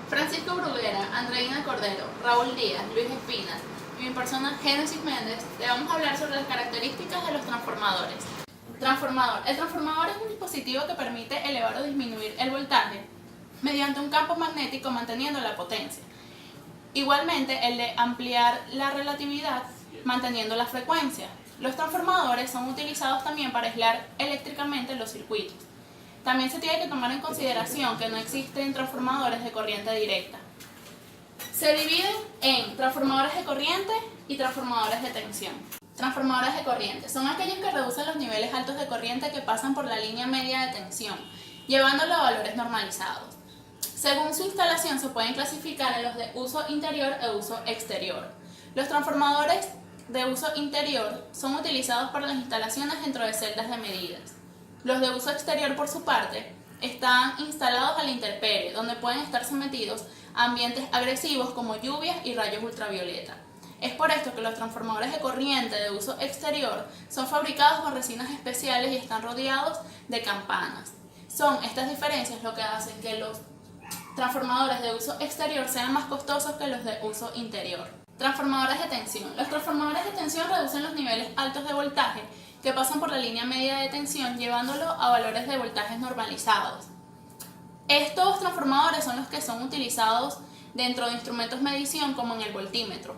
Francisco Bruguera, Andreina Cordero, Raúl Díaz, Luis Espinas y mi persona Génesis Méndez, le vamos a hablar sobre las características de los transformadores. Transformador. El transformador es un dispositivo que permite elevar o disminuir el voltaje mediante un campo magnético manteniendo la potencia. Igualmente, el de ampliar la relatividad manteniendo la frecuencia. Los transformadores son utilizados también para aislar eléctricamente los circuitos. También se tiene que tomar en consideración que no existen transformadores de corriente directa. Se dividen en transformadores de corriente y transformadores de tensión. Transformadores de corriente son aquellos que reducen los niveles altos de corriente que pasan por la línea media de tensión, llevándolo a valores normalizados. Según su instalación se pueden clasificar en los de uso interior e uso exterior. Los transformadores de uso interior son utilizados para las instalaciones dentro de celdas de medidas. Los de uso exterior, por su parte, están instalados a la intemperie, donde pueden estar sometidos a ambientes agresivos como lluvias y rayos ultravioleta. Es por esto que los transformadores de corriente de uso exterior son fabricados con resinas especiales y están rodeados de campanas. Son estas diferencias lo que hacen que los transformadores de uso exterior sean más costosos que los de uso interior. Transformadores de tensión. Los transformadores de tensión reducen los niveles altos de voltaje que pasan por la línea media de tensión, llevándolo a valores de voltajes normalizados. Estos transformadores son los que son utilizados dentro de instrumentos de medición como en el voltímetro.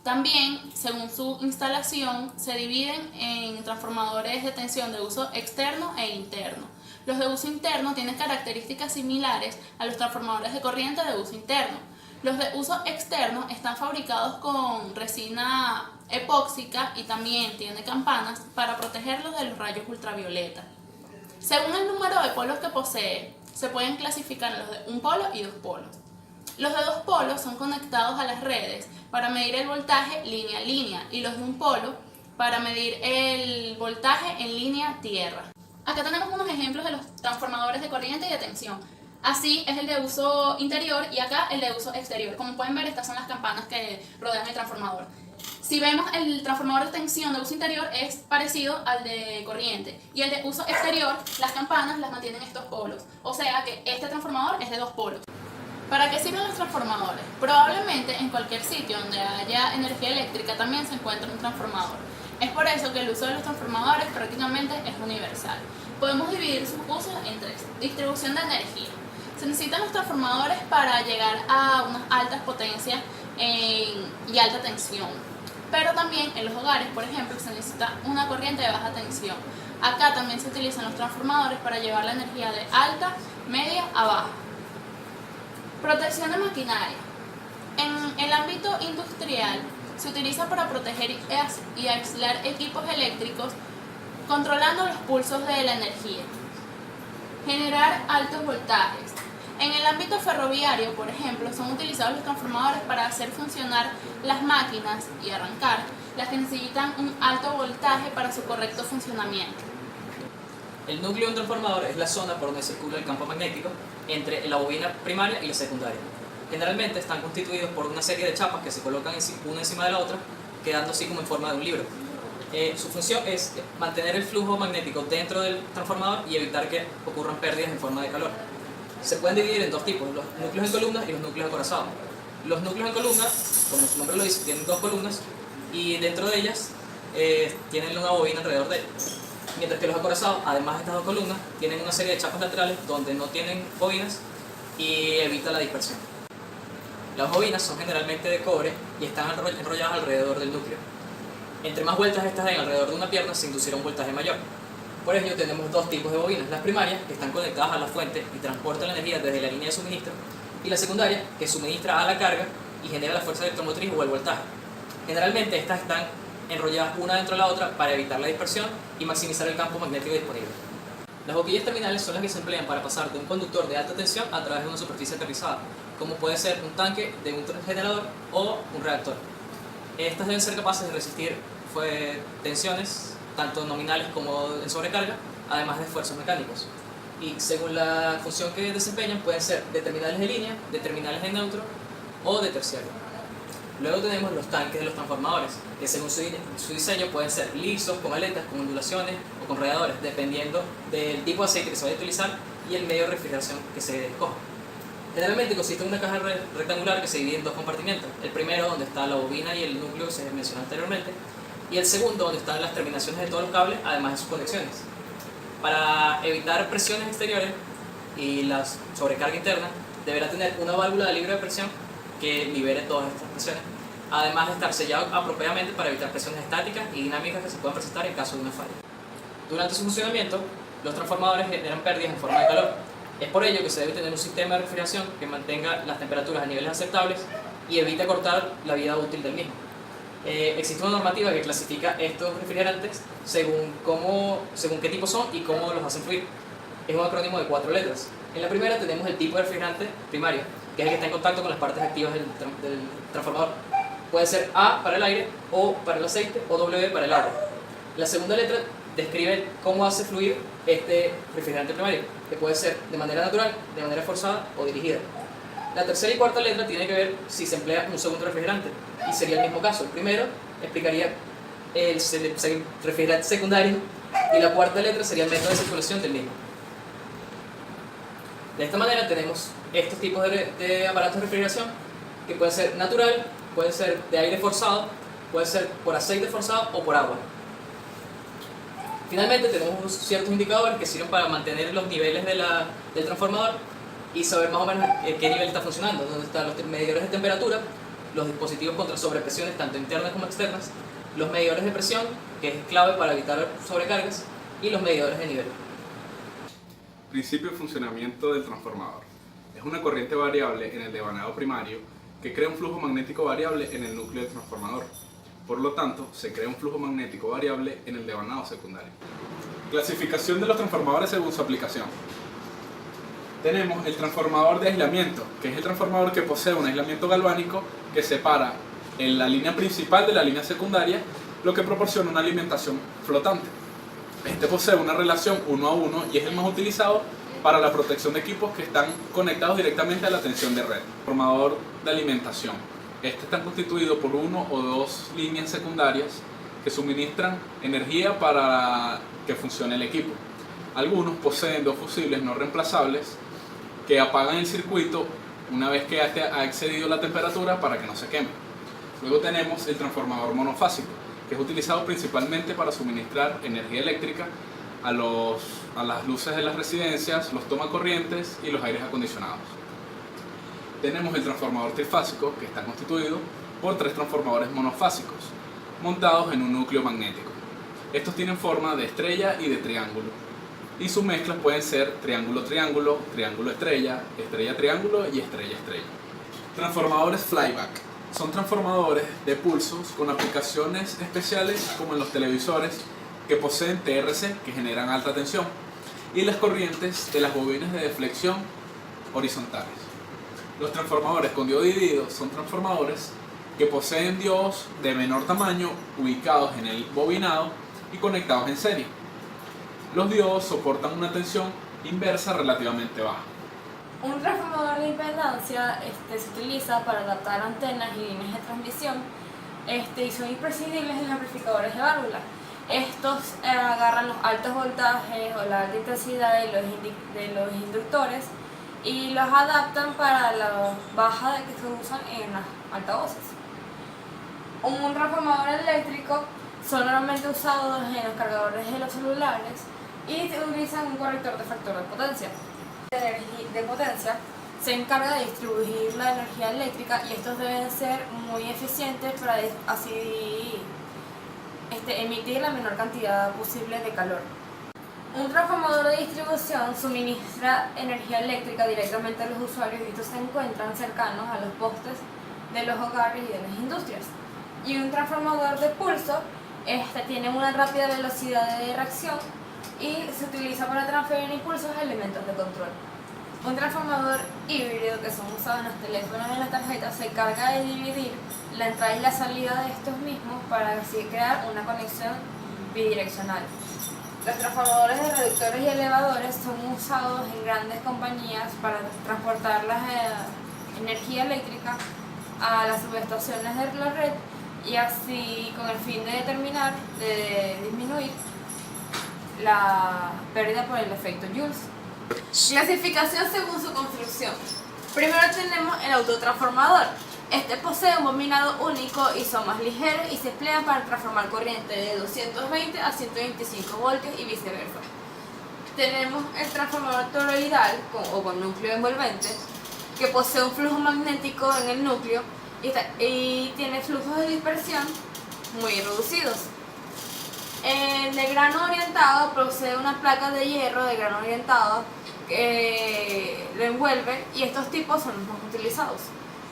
También, según su instalación, se dividen en transformadores de tensión de uso externo e interno. Los de uso interno tienen características similares a los transformadores de corriente de uso interno. Los de uso externo están fabricados con resina epóxica y también tienen campanas para protegerlos de los rayos ultravioleta. Según el número de polos que posee, se pueden clasificar los de un polo y dos polos. Los de dos polos son conectados a las redes para medir el voltaje línea a línea y los de un polo para medir el voltaje en línea tierra. Acá tenemos unos ejemplos de los transformadores de corriente y de tensión. Así es el de uso interior y acá el de uso exterior. Como pueden ver, estas son las campanas que rodean el transformador. Si vemos, el transformador de tensión de uso interior es parecido al de corriente y el de uso exterior, las campanas las mantienen estos polos. O sea que este transformador es de dos polos. ¿Para qué sirven los transformadores? Probablemente en cualquier sitio donde haya energía eléctrica también se encuentra un transformador. Es por eso que el uso de los transformadores prácticamente es universal. Podemos dividir sus usos en tres. Distribución de energía. Se necesitan los transformadores para llegar a unas altas potencias y alta tensión. Pero también en los hogares, por ejemplo, se necesita una corriente de baja tensión. Acá también se utilizan los transformadores para llevar la energía de alta, media a baja. Protección de maquinaria. En el ámbito industrial se utiliza para proteger y aislar equipos eléctricos controlando los pulsos de la energía. Generar altos voltajes. En el ámbito ferroviario, por ejemplo, son utilizados los transformadores para hacer funcionar las máquinas y arrancar, las que necesitan un alto voltaje para su correcto funcionamiento. El núcleo de un transformador es la zona por donde circula el campo magnético entre la bobina primaria y la secundaria. Generalmente están constituidos por una serie de chapas que se colocan una encima de la otra, quedando así como en forma de un libro. Su función es mantener el flujo magnético dentro del transformador y evitar que ocurran pérdidas en forma de calor. Se pueden dividir en dos tipos, los núcleos en columnas y los núcleos acorazados. Los núcleos en columnas, como su nombre lo dice, tienen dos columnas y dentro de ellas tienen una bobina alrededor de ellas. Mientras que los acorazados, además de estas dos columnas, tienen una serie de chapas laterales donde no tienen bobinas y evita la dispersión. Las bobinas son generalmente de cobre y están enrolladas alrededor del núcleo. Entre más vueltas estas den alrededor de una pierna, se inducirá un voltaje mayor. Por ello tenemos dos tipos de bobinas, las primarias, que están conectadas a la fuente y transportan la energía desde la línea de suministro, y la secundaria, que suministra a la carga y genera la fuerza electromotriz o el voltaje. Generalmente estas están enrolladas una dentro de la otra para evitar la dispersión y maximizar el campo magnético disponible. Las boquillas terminales son las que se emplean para pasar de un conductor de alta tensión a través de una superficie aterrizada, como puede ser un tanque de un generador o un reactor. Estas deben ser capaces de resistir tensiones tanto nominales como en sobrecarga, además de esfuerzos mecánicos. Y según la función que desempeñan, pueden ser de terminales de línea, de terminales de neutro o de terciario. Luego tenemos los tanques de los transformadores, que según su diseño pueden ser lisos, con aletas, con ondulaciones o con radiadores, dependiendo del tipo de aceite que se vaya a utilizar y el medio de refrigeración que se escoja. Generalmente consiste en una caja rectangular que se divide en dos compartimentos. El primero, donde está la bobina y el núcleo que se mencionó anteriormente, y el segundo, donde están las terminaciones de todos los cables, además de sus conexiones. Para evitar presiones exteriores y la sobrecarga interna, deberá tener una válvula de libre de presión que libere todas estas presiones, además de estar sellado apropiadamente para evitar presiones estáticas y dinámicas que se puedan presentar en caso de una falla. Durante su funcionamiento, los transformadores generan pérdidas en forma de calor. Es por ello que se debe tener un sistema de refrigeración que mantenga las temperaturas a niveles aceptables y evite cortar la vida útil del mismo. Existe una normativa que clasifica estos refrigerantes según qué tipo son y cómo los hacen fluir. Es un acrónimo de 4 letras. En la primera tenemos el tipo de refrigerante primario, que es el que está en contacto con las partes activas del transformador. Puede ser A para el aire, O para el aceite o W para el agua. La segunda letra describe cómo hace fluir este refrigerante primario, que puede ser de manera natural, de manera forzada o dirigida. La tercera y cuarta letra tiene que ver si se emplea un segundo refrigerante, y sería el mismo caso. El primero explicaría el refrigerante secundario y la cuarta letra sería el método de circulación del mismo. De esta manera tenemos estos tipos de aparatos de refrigeración que pueden ser natural, pueden ser de aire forzado, puede ser por aceite forzado o por agua. Finalmente tenemos ciertos indicadores que sirven para mantener los niveles del transformador y saber más o menos qué nivel está funcionando, donde están los medidores de temperatura, los dispositivos contra sobrepresiones tanto internas como externas, los medidores de presión, que es clave para evitar sobrecargas, y los medidores de nivel. Principio de funcionamiento del transformador. Es una corriente variable en el devanado primario que crea un flujo magnético variable en el núcleo del transformador. Por lo tanto, se crea un flujo magnético variable en el devanado secundario. Clasificación de los transformadores según su aplicación. Tenemos el transformador de aislamiento, que es el transformador que posee un aislamiento galvánico que separa en la línea principal de la línea secundaria, lo que proporciona una alimentación flotante. Este posee una relación 1 a 1 y es el más utilizado para la protección de equipos que están conectados directamente a la tensión de red. Transformador de alimentación. Este está constituido por 1 o 2 líneas secundarias que suministran energía para que funcione el equipo. Algunos poseen 2 fusibles no reemplazables que apagan el circuito una vez que ha excedido la temperatura para que no se queme. Luego tenemos el transformador monofásico, que es utilizado principalmente para suministrar energía eléctrica a las luces de las residencias, los tomacorrientes y los aires acondicionados. Tenemos el transformador trifásico, que está constituido por 3 transformadores monofásicos montados en un núcleo magnético. Estos tienen forma de estrella y de triángulo, y sus mezclas pueden ser triángulo-triángulo, triángulo-estrella, estrella-triángulo y estrella-estrella. Transformadores flyback. Son transformadores de pulsos con aplicaciones especiales como en los televisores que poseen TRC, que generan alta tensión, y las corrientes de las bobinas de deflexión horizontales. Los transformadores con diodo dividido son transformadores que poseen diodos de menor tamaño ubicados en el bobinado y conectados en serie. Los diodos soportan una tensión inversa relativamente baja. Un transformador de impedancia se utiliza para adaptar antenas y líneas de transmisión y son imprescindibles en los amplificadores de válvula. Estos agarran los altos voltajes o la alta intensidad de los inductores y los adaptan para la baja que se usan en las altavoces. Un transformador eléctrico son normalmente usados en los cargadores de los celulares y utilizan un corrector de factor de potencia. De potencia se encarga de distribuir la energía eléctrica y estos deben ser muy eficientes para así emitir la menor cantidad posible de calor. Un transformador de distribución suministra energía eléctrica directamente a los usuarios y estos se encuentran cercanos a los postes de los hogares y de las industrias. Y un transformador de pulso tiene una rápida velocidad de reacción y se utiliza para transferir impulsos a elementos de control. Un transformador híbrido que son usados en los teléfonos y en las tarjetas se encarga de dividir la entrada y la salida de estos mismos para así crear una conexión bidireccional. Los transformadores de reductores y elevadores son usados en grandes compañías para transportar la energía eléctrica a las subestaciones de la red y así con el fin de disminuir la pérdida por el efecto Joule. Clasificación según su construcción. Primero tenemos el autotransformador. Este posee un bobinado único y son más ligeros y se emplean para transformar corriente de 220 a 125 voltios y viceversa. Tenemos el transformador toroidal o con núcleo envolvente, que posee un flujo magnético en el núcleo y tiene flujos de dispersión muy reducidos. El de grano orientado posee una placa de hierro de grano orientado que lo envuelve y estos tipos son los más utilizados.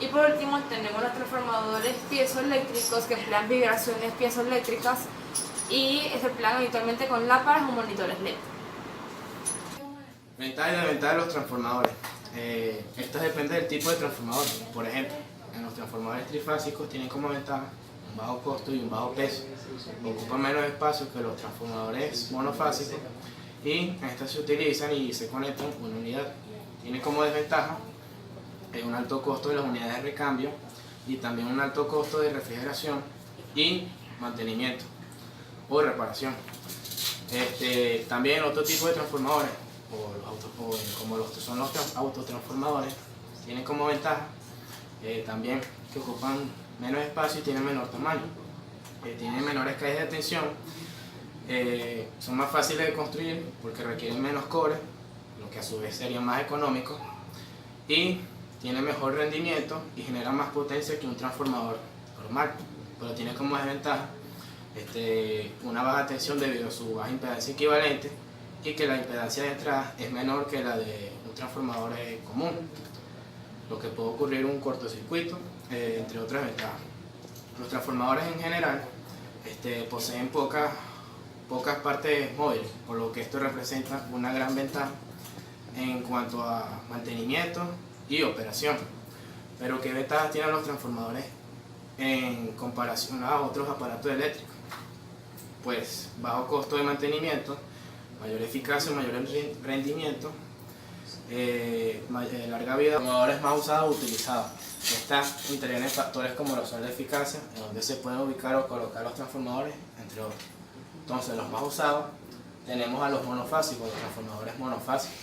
Y por último tenemos los transformadores piezoeléctricos que emplean vibraciones piezoeléctricas y se emplean habitualmente con lámparas o monitores LED. Ventajas y desventajas de los transformadores. Esto depende del tipo de transformador. Por ejemplo, en los transformadores trifásicos tienen como ventaja un bajo costo y un bajo peso. Ocupan menos espacio que los transformadores monofásicos y estos se utilizan y se conectan una unidad. Tienen como desventaja un alto costo de las unidades de recambio y también un alto costo de refrigeración y mantenimiento o reparación. También otro tipo de transformadores, como son los autotransformadores, tienen como ventaja también que ocupan menos espacio y tienen menor tamaño, tienen menores calles de tensión, son más fáciles de construir porque requieren menos cobre, lo que a su vez sería más económico, y tiene mejor rendimiento y genera más potencia que un transformador normal, pero tiene como desventaja una baja tensión debido a su baja impedancia equivalente y que la impedancia de entrada es menor que la de un transformador común, lo que puede ocurrir un cortocircuito, entre otras ventajas. Los transformadores en general poseen pocas partes móviles, por lo que esto representa una gran ventaja en cuanto a mantenimiento y operación. Pero ¿qué ventajas tienen los transformadores en comparación a otros aparatos eléctricos? Pues bajo costo de mantenimiento, mayor eficacia, mayor rendimiento, larga vida, transformadores más usados o utilizados. Estas intervienen factores como lo son la eficacia, en donde se pueden ubicar o colocar los transformadores, entre otros. Entonces, los más usados tenemos a los monofásicos, los transformadores monofásicos.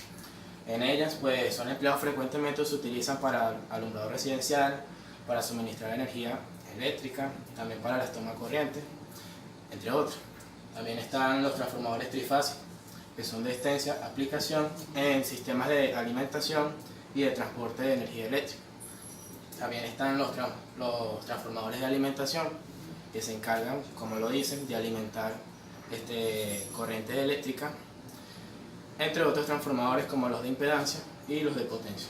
En ellas pues son empleados frecuentemente, se utilizan para alumbrado residencial, para suministrar energía eléctrica, también para la toma corriente, entre otros. También están los transformadores trifásicos, que son de extensa aplicación en sistemas de alimentación y de transporte de energía eléctrica. También están los transformadores de alimentación, que se encargan, como lo dicen, de alimentar corriente eléctrica, entre otros transformadores como los de impedancia y los de potencia.